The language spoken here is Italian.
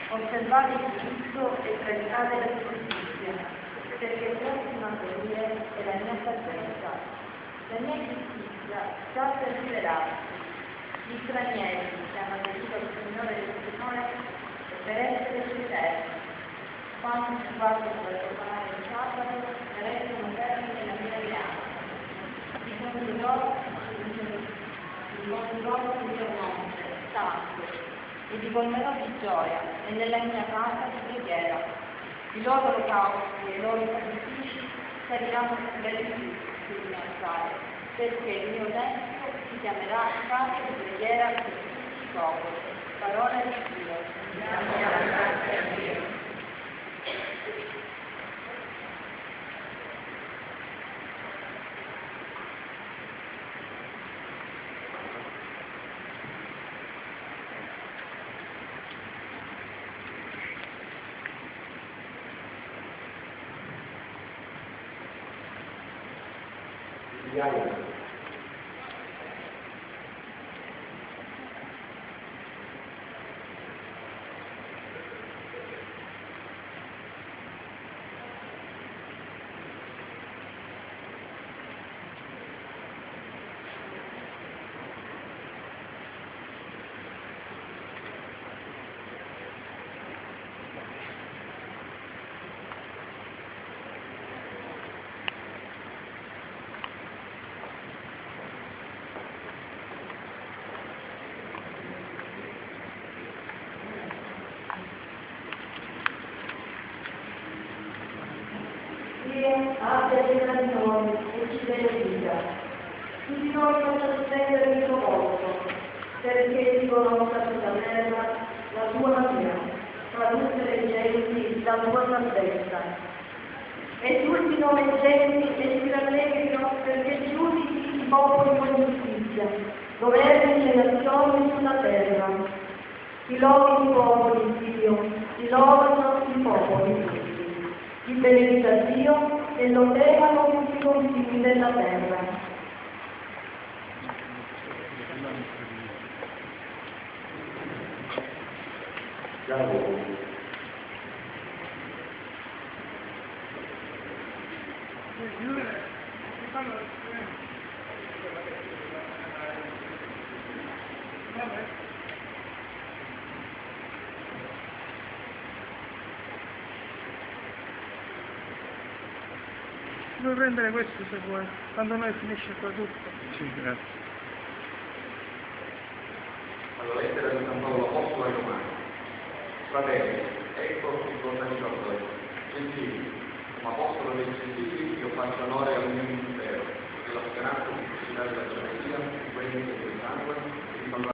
osservate il giusto e praticate la giustizia, perché prossima a venire è la mia salvezza. La mia giustizia sta per rivelarsi. Gli stranieri che hanno aderito al Signore del Signore per essere eterni. Quando si guardano per profanare il sabato, restano fermi nella mia alleanza. Di condurrò sul mio monte santo e li colmerò di gioia e nella mia casa di preghiera. I loro olocausti e i loro sacrifici saliranno belli sul mio altare, perché il mio tempio si chiamerà casa di preghiera per tutti i popoli. Parola di Dio. Dio abbia pietà di noi e ci benedica. Tutti noi facciamo stendere il suo volto, perché si conosca sulla terra la tua magia, tra tutte le genti la tua salvezza. E tutti i nove genti e si rallegrino perché giudichi i popoli con giustizia, governi le nazioni sulla terra. Ti lodi i popoli, Dio, ti lodano i popoli. Ti benedica Dio e lo temano tutti i confini della terra. Puoi prendere questo se vuoi, quando noi finisce qua tutto. Sì, grazie. Alla lettera di San Paolo Apostolo ai Romani. Fratelli, ecco il condannato a voi. Gentili, come apostolo dei gentili, io faccio onore al mio ministero, della speranza di suscitare la gelosia di quelli che sangue